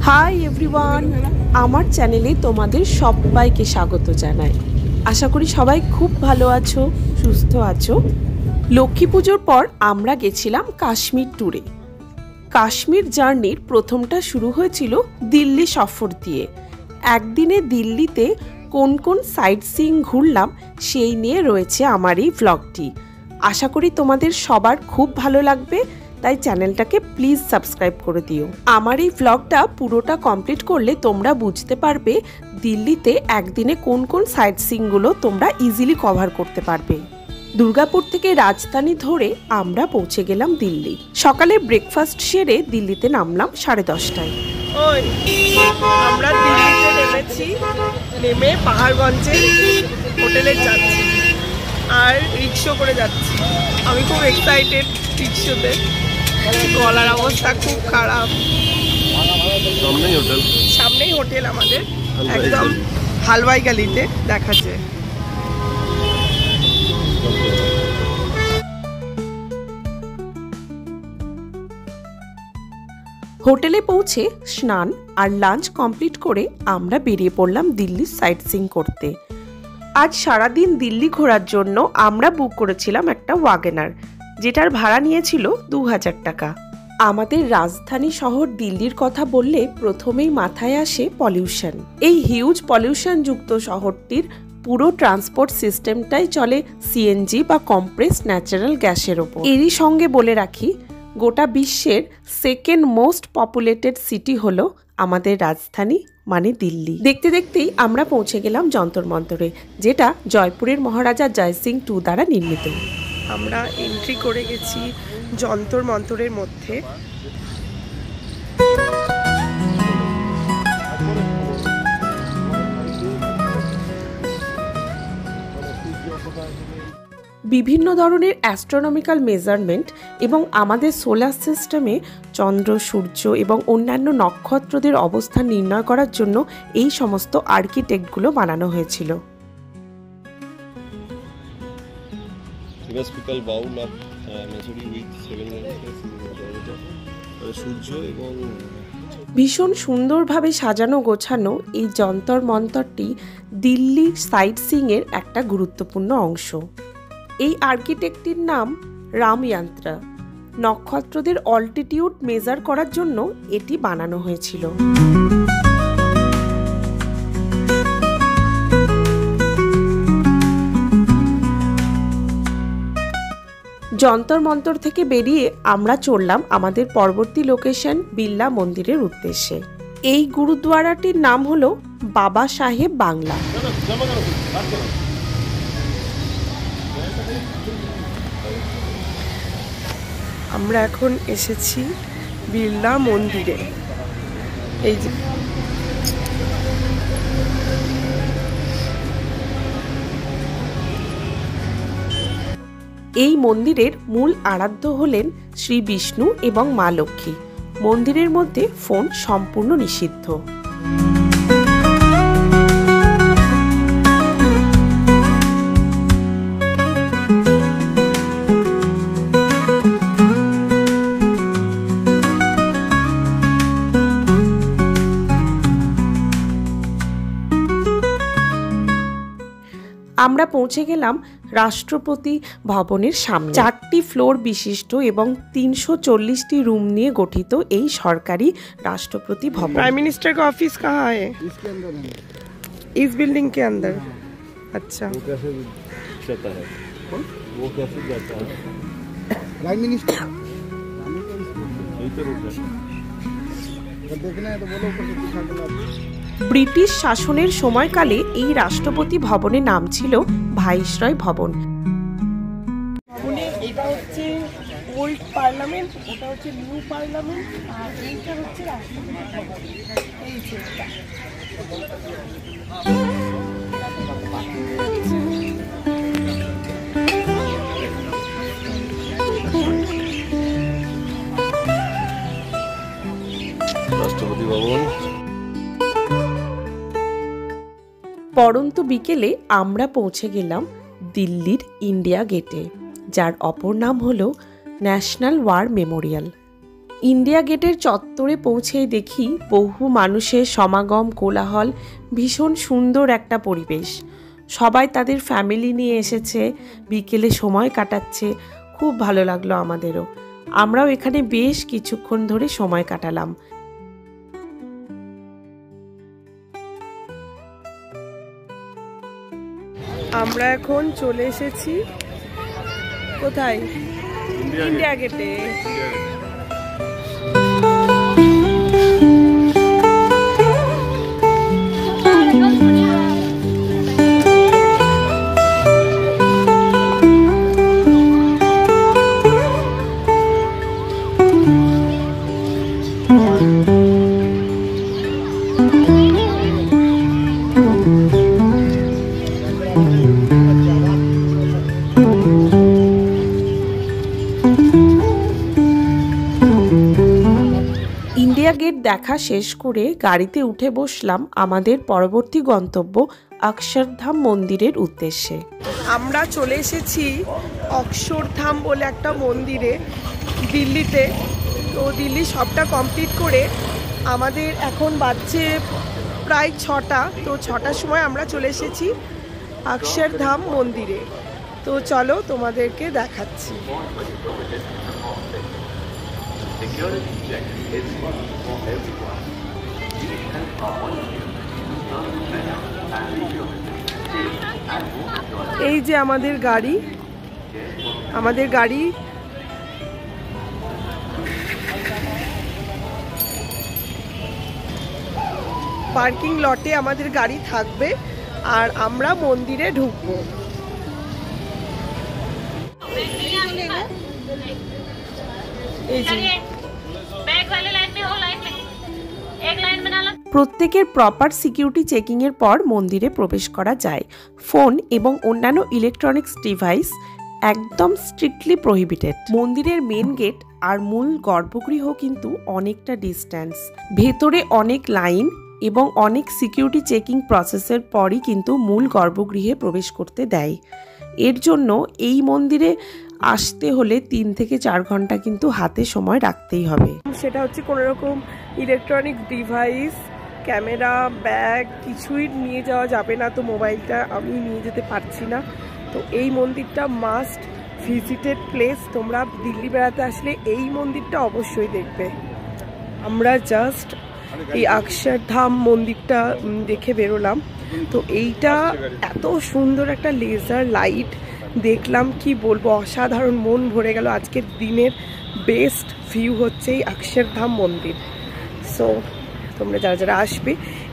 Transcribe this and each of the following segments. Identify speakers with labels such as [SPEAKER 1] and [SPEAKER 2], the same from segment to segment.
[SPEAKER 1] Hi everyone, আমার চ্যানেলে তোমাদের সবাইকে স্বাগত জানাই। আশা করি সবাই খুব ভালো আছো, সুস্থ আছো। লক্ষ্মী পুজোর পর আমরা গেছিলাম কাশ্মীর ট্যুরে। কাশ্মীর জার্নির প্রথমটা শুরু হয়েছিল দিল্লি সফর দিয়ে। একদিনে দিল্লিতে কোন কোন সাইট সিইং ঘুরলাম সেই নিয়ে রয়েছে আমার এই ভ্লগটি। আশা করি তোমাদের সবার খুব ভালো লাগবে, তাই চ্যানেলটাকে প্লিজ সাবস্ক্রাইব করে দিও। আমার এই ভ্লগটা পুরোটা কমপ্লিট করলে তোমরা বুঝতে পারবে দিল্লিতে একদিনে কোন কোন সাইট সিইংগুলো তোমরা ইজিলি কভার করতে পারবে। দুর্গাপুর থেকে রাজধানী ধরে আমরা পৌঁছে গেলাম দিল্লি। সকালে ব্রেকফাস্ট সেরে দিল্লিতে নামলাম 10:30টায়।
[SPEAKER 2] আমরা দিল্লিতে নেমেছি, নেমে পাহাড়গঞ্জে হোটেলে যাচ্ছি আর রিক্সা করে যাচ্ছি। আমি খুব এক্সাইটেড রিক্সাতে। গলার অবস্থা খুব খারাপ। সামনেই হোটেল আমাদের, একদম হালওয়াই গালিতে দেখাচ্ছে।
[SPEAKER 1] হোটেলে পৌঁছে স্নান আর লাঞ্চ কমপ্লিট করে আমরা বেরিয়ে পড়লাম দিল্লির সাইট সিইং করতে। আজ সারাদিন দিল্লি ঘোরার জন্য আমরা বুক করেছিলাম একটা ওয়াগনার, যেটার ভাড়া নিয়েছিল 2000 টাকা। আমাদের রাজধানী শহর দিল্লির কথা বললে প্রথমেই মাথায় আসে পলিউশন। এই হিউজ পলিউশন যুক্ত শহরটির পুরো ট্রান্সপোর্ট সিস্টেমটাই চলে সিএনজি বা কম্প্রেসড ন্যাচারাল গ্যাসের ওপর। এরই সঙ্গে বলে রাখি, গোটা বিশ্বের সেকেন্ড মোস্ট পপুলেটেড সিটি হলো আমাদের রাজধানী মানে দিল্লি। দেখতে দেখতেই আমরা পৌঁছে গেলাম যন্তর মন্তরে, যেটা জয়পুরের মহারাজা জয় সিং 2 দ্বারা নির্মিত।
[SPEAKER 2] আমরা এন্ট্রি করে গেছি যন্তর মন্তরের মধ্যে।
[SPEAKER 1] বিভিন্ন ধরনের অ্যাস্ট্রোনমিক্যাল মেজারমেন্ট এবং আমাদের সোলার সিস্টেমে চন্দ্র, সূর্য এবং অন্যান্য নক্ষত্রদের অবস্থান নির্ণয় করার জন্য এই সমস্ত আর্কিটেক্টগুলো বানানো হয়েছিল। ভীষণ সুন্দরভাবে সাজানো গোছানো এই যন্তর মন্তরটি দিল্লি সাইট সিইং এর একটা গুরুত্বপূর্ণ অংশ। এই আর্কিটেক্টটির নাম রাময়ান্ত্রা। নক্ষত্রদের অল্টিটিউড মেজার করার জন্য এটি বানানো হয়েছিল। যন্তর মন্তর থেকে বেরিয়ে আমরা চললাম আমাদের পরবর্তী লোকেশন বিড়লা মন্দিরের উদ্দেশ্যে। এই গুরুদ্বারাটির নাম হলো বাবা সাহেব বাংলা।
[SPEAKER 2] আমরা এখন এসেছি বিড়লা মন্দিরে। এই যে
[SPEAKER 1] এই মন্দিরের মূল আরাধ্য হলেন শ্রী বিষ্ণু এবং মা লক্ষ্মী। মন্দিরের মধ্যে ফোন সম্পূর্ণ নিষিদ্ধ। আমরা পৌঁছে গেলাম রাষ্ট্রপতি ভবনের সামনে। 4টি ফ্লোর বিশিষ্ট এবং 340টি রুম নিয়ে গঠিত এই সরকারি রাষ্ট্রপতি ভবন।
[SPEAKER 2] प्राइम मिनिस्टर का ऑफिस कहाँ है? इसके अंदर है, इस बिल्डिंग के अंदर। अच्छा, वो कैसे जाता है? वो कैसे जाता है? प्राइम मिनिस्टर देखना है तो बोलो, ऊपर से दिखा दो।
[SPEAKER 1] ব্রিটিশ শাসনের সময়কালে এই রাষ্ট্রপতি ভবনের নাম ছিল ভাইসরয় ভবন।
[SPEAKER 2] এটা হচ্ছে ওল্ড পার্লামেন্ট, ওটা হচ্ছে নিউ পার্লামেন্ট, আর এইটা হচ্ছে রাষ্ট্রপতি ভবন। এই যে
[SPEAKER 3] রাষ্ট্রপতি ভবন।
[SPEAKER 1] পরন্তু বিকেলে আমরা পৌঁছে গেলাম দিল্লির ইন্ডিয়া গেটে, যার অপর নাম হলো ন্যাশনাল ওয়ার মেমোরিয়াল। ইন্ডিয়া গেটের চত্বরে পৌঁছেই দেখি বহু মানুষের সমাগম, কোলাহল, ভীষণ সুন্দর একটা পরিবেশ। সবাই তাদের ফ্যামিলি নিয়ে এসেছে, বিকেলে সময় কাটাচ্ছে। খুব ভালো লাগলো আমাদেরও। আমরাও এখানে বেশ কিছুক্ষণ ধরে সময় কাটালাম।
[SPEAKER 2] আমরা এখন চলে এসেছি কোথায়? ইন্ডিয়া গেটে।
[SPEAKER 1] ইন্ডিয়া গেট দেখা শেষ করে গাড়িতে উঠে বসলাম আমাদের পরবর্তী গন্তব্য অক্ষরধাম মন্দিরের উদ্দেশ্যে।
[SPEAKER 2] আমরা চলে এসেছি অক্ষরধাম বলে একটা মন্দিরে দিল্লিতে। তো দিল্লি সবটা কমপ্লিট করে আমাদের এখন বাজছে প্রায় 6টা। তো 6টার সময় আমরা চলে এসেছি অক্ষরধাম মন্দিরে। তো চলো তোমাদেরকে দেখাচ্ছি। এই যে আমাদের গাড়ি, পার্কিং লটে আমাদের গাড়ি থাকবে আর আমরা মন্দিরে ঢুকবো। এই যে
[SPEAKER 1] প্রত্যেকের প্রপার সিকিউরিটি চেকিং এর পর মন্দিরে প্রবেশ করা যায়। ফোন এবং অন্যান্য ইলেকট্রনিক্স ডিভাইস একদম স্ট্রিক্টলি প্রহিবিটেড। মন্দিরের মেন গেট আর মূল গর্ভগৃহ কিন্তু অনেকটা ডিস্টেন্স। ভেতরে অনেক লাইন এবং অনেক সিকিউরিটি চেকিং প্রসেসের পরই কিন্তু মূল গর্ভগৃহে প্রবেশ করতে দেয়। এর জন্য এই মন্দিরে আসতে হলে 3 থেকে 4 ঘন্টা কিন্তু হাতে সময় রাখতেই হবে।
[SPEAKER 2] সেটা হচ্ছে কোনো রকম ইলেকট্রনিক্স ডিভাইস, ক্যামেরা, ব্যাগ কিছুই নিয়ে যাওয়া যাবে না। তো মোবাইলটা আমি নিয়ে যেতে পারছি না। তো এই মন্দিরটা মাস্ট ভিজিটেড প্লেস। তোমরা দিল্লি বেড়াতে আসলে এই মন্দিরটা অবশ্যই দেখবে। আমরা জাস্ট এই অক্ষরধাম মন্দিরটা দেখে বেরোলাম। তো এইটা এত সুন্দর একটা লেজার লাইট দেখলাম, কি বলবো, অসাধারণ, মন ভরে গেল। আজকের দিনের বেস্ট ভিউ হচ্ছে এই অক্ষরধাম মন্দির। সো তোমরা যারা যারা আসবে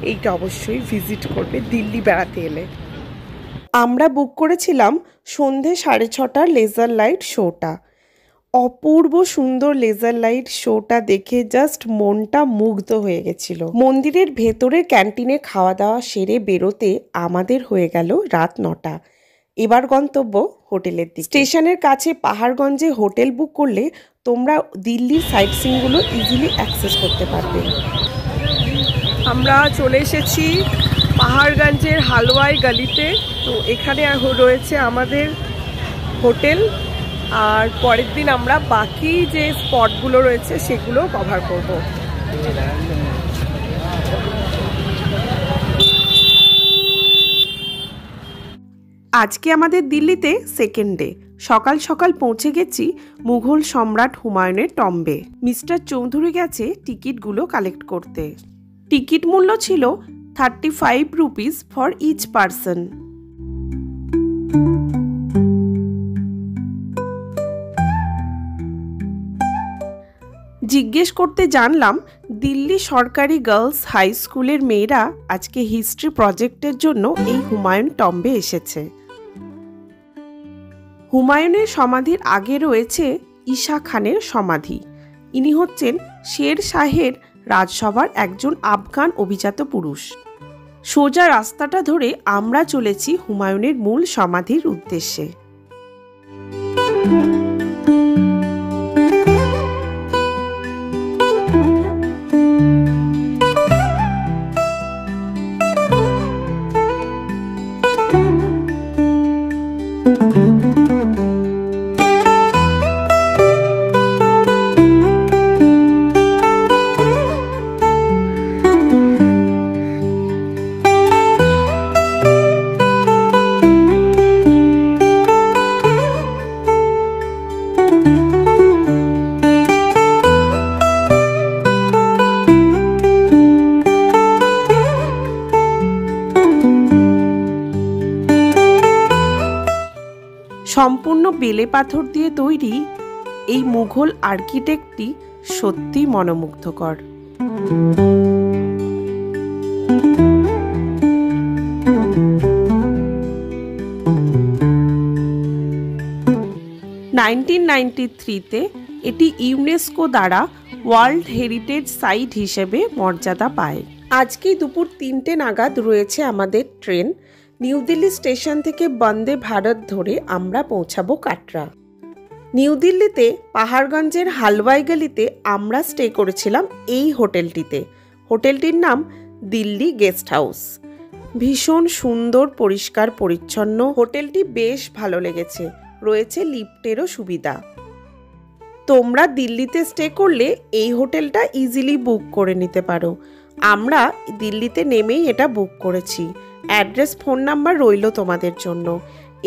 [SPEAKER 2] এইটা অবশ্যই ভিজিট করবে দিল্লি বেড়াতে এলে।
[SPEAKER 1] আমরা বুক করেছিলাম সন্ধে 6:30টার লেজার লাইট শোটা। অপূর্ব সুন্দর লেজার লাইট শোটা দেখে জাস্ট মনটা মুগ্ধ হয়ে গেছিল। মন্দিরের ভেতরের ক্যান্টিনে খাওয়া দাওয়া সেরে বেরোতে আমাদের হয়ে গেল রাত 9টা। এবার গন্তব্য হোটেলের দিকে। স্টেশনের কাছে পাহাড়গঞ্জে হোটেল বুক করলে তোমরা দিল্লির সাইট সিইংগুলো ইজিলি অ্যাক্সেস করতে পারবে।
[SPEAKER 2] আমরা চলে এসেছি পাহাড়গঞ্জের হালওয়াই গলিতে। তো এখানে রয়েছে আমাদের হোটেল। আর পরের দিন আমরা বাকি যে স্পটগুলো রয়েছে সেগুলো কভার করব।
[SPEAKER 1] আজকে আমাদের দিল্লিতে সেকেন্ড ডে। সকাল সকাল পৌঁছে গেছি মুঘল সম্রাট হুমায়ুনের টম্বে। মিস্টার চৌধুরী গেছে টিকিটগুলো কালেক্ট করতে। টিকিট মূল্য ছিল 35 রুপিস ফর ইচ পারসন। জিজ্ঞেস করতে জানলাম দিল্লি সরকারি গার্লস হাই স্কুলের মেয়েরা আজকে হিস্ট্রি প্রজেক্টের জন্য এই হুমায়ুন টম্বে এসেছে। হুমায়ুনের সমাধির আগে রয়েছে ঈশা খানের সমাধি। ইনি হচ্ছেন শের শাহের রাজসভার একজন আফগান অভিজাত পুরুষ। সোজা রাস্তাটা ধরে আমরা চলেছি হুমায়ুনের মূল সমাধির উদ্দেশ্যে। সম্পূর্ণ বেলে পাথর দিয়ে তৈরি এই মুঘল আর্কিটেক্টটি সত্যি মনোমুগ্ধকর। তে এটি ইউনেস্কো দ্বারা ওয়ার্ল্ড হেরিটেজ সাইট হিসেবে মর্যাদা পায়। আজকেই দুপুর 3টে নাগাদ রয়েছে আমাদের ট্রেন। নিউ দিল্লি স্টেশন থেকে বন্দে ভারত ধরে আমরা পৌঁছাবো কাটরা। নিউ দিল্লিতে পাহাড়গঞ্জের হালওয়াই গলিতে আমরা স্টে করেছিলাম এই হোটেলটিতে। হোটেলটির নাম দিল্লি গেস্ট হাউস। ভীষণ সুন্দর, পরিষ্কার পরিচ্ছন্ন। হোটেলটি বেশ ভালো লেগেছে। রয়েছে লিফটেরও সুবিধা। তোমরা দিল্লিতে স্টে করলে এই হোটেলটা ইজিলি বুক করে নিতে পারো। আমরা দিল্লিতে নেমেই এটা বুক করেছি। অ্যাড্রেস, ফোন নাম্বার রইল তোমাদের জন্য।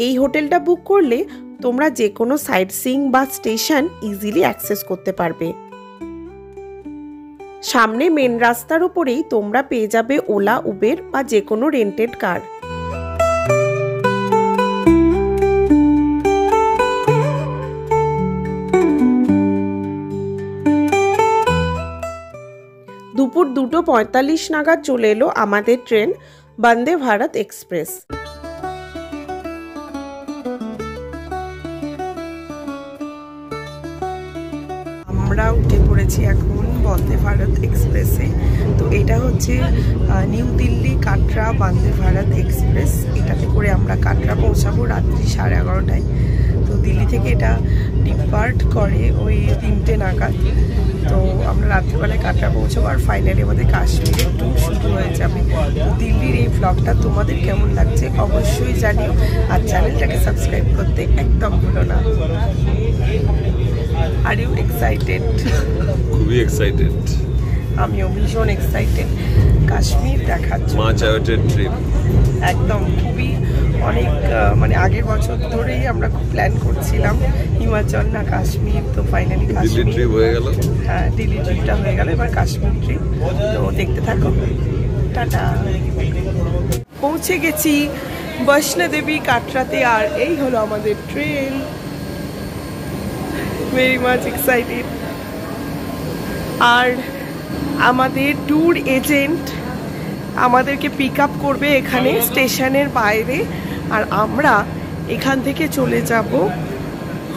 [SPEAKER 1] এই হোটেলটা বুক করলে তোমরা যে কোনো সাইট সিইং বা স্টেশন ইজিলি অ্যাক্সেস করতে পারবে। সামনে মেন রাস্তার উপরেই তোমরা পেয়ে যাবে ওলা, উবের বা যে কোনো রেন্টেড কার। দুপুর 2:45 নাগাদ চলে এলো আমাদের ট্রেন বন্দে ভারত এক্সপ্রেস।
[SPEAKER 2] আমরা উঠে পড়েছি এখন বন্দে ভারত এক্সপ্রেসে। তো এটা হচ্ছে নিউ দিল্লি কাটরা বন্দে ভারত এক্সপ্রেস। এটাতে করে আমরা কাটরা পৌঁছাবো রাত্রি 11:30টায়। তো দিল্লি থেকে এটা ডিপার্ট করে ওই 3টে নাগাদ। তো আমরা রাত্রিবেলায় কাটরা পৌঁছাবো আর ফাইনালি আমাদের কাশ্মীরের ট্যুর শুরু হয়ে যাবে। তো দিল্লির এই ব্লগটা তোমাদের কেমন লাগছে অবশ্যই জানিও, আর চ্যানেলটাকে সাবস্ক্রাইব করতে একদম ভুলো না। Are you excited?
[SPEAKER 3] খুবই এক্সাইটেড।
[SPEAKER 2] আমিও ভীষণ এক্সাইটেড কাশ্মীর দেখার জন্য।
[SPEAKER 3] Much awaited trip.
[SPEAKER 2] একদম খুবই অনেক মানে আগের বছর ধরেই আমরা খুব প্ল্যান করছিলাম হিমাচল না কাশ্মীর। তো ফাইনালি কাশ্মীর
[SPEAKER 3] ট্রিপ হয়ে গেল।
[SPEAKER 2] হ্যাঁ, দিল্লি ট্রিপটা হয়ে গেল, এবার কাশ্মীর ট্রিপ। তো দেখতে থাকো। টাটা। পৌঁছে গেছি বৈষ্ণোদেবী কাটরাতে, আর এই হলো আমাদের ট্রেন। Very much excited. আর আমাদের ট্যুর এজেন্ট আমাদেরকে পিক আপ করবে এখানে স্টেশনের বাইরে, আর আমরা এখান থেকে চলে যাব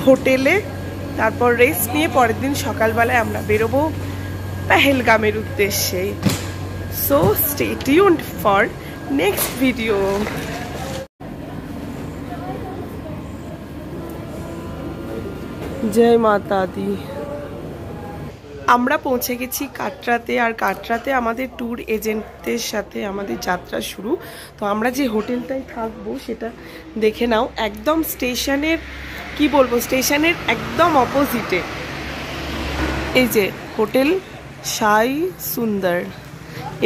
[SPEAKER 2] হোটেলে। তারপর রেস্ট নিয়ে পরের দিন সকালবেলায় আমরা বেরোবো পেহেলগামের উদ্দেশ্যে। So stay tuned for next video. জয় মাতা দি। আমরা পৌঁছে গেছি কাটরাতে, আর কাটরাতে আমাদের ট্যুর এজেন্টদের সাথে আমাদের যাত্রা শুরু। তো আমরা যে হোটেলটায় থাকবো সেটা দেখে নাও। একদম স্টেশনের কি বলবো, স্টেশনের একদম অপোজিটে এই যে হোটেল সাই সুন্দর।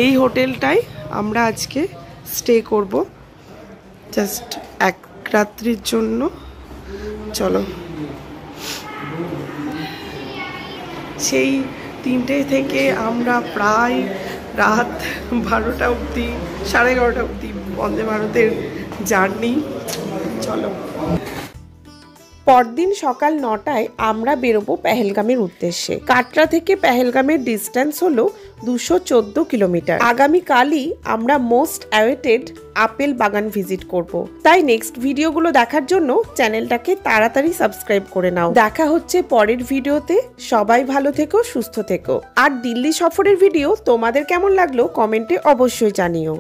[SPEAKER 2] এই হোটেলটায় আমরা আজকে স্টে করব জাস্ট এক রাত্রির জন্য। চলো, সেই 3টে থেকে আমরা প্রায় রাত 12টা অবধি, 11:30 অবধি বন্দে ভারতের জার্নি। চলো।
[SPEAKER 1] পরদিন সকাল 9টায় আমরা বেরোবো পেহেলগামের উদ্দেশ্যে। কাটরা থেকে পেহেলগামের ডিস্টেন্স হলো 214 কিলোমিটার। আগামীকালই আমরা মোস্ট অ্যাওয়েটেড আপেল বাগান ভিজিট করব। তাই নেক্সট ভিডিওগুলো দেখার জন্য চ্যানেলটাকে তাড়াতাড়ি সাবস্ক্রাইব করে নাও। দেখা হচ্ছে পরের ভিডিওতে। সবাই ভালো থেকো, সুস্থ থেকো। আর দিল্লি সফরের ভিডিও তোমাদের কেমন লাগলো কমেন্টে অবশ্যই জানিও।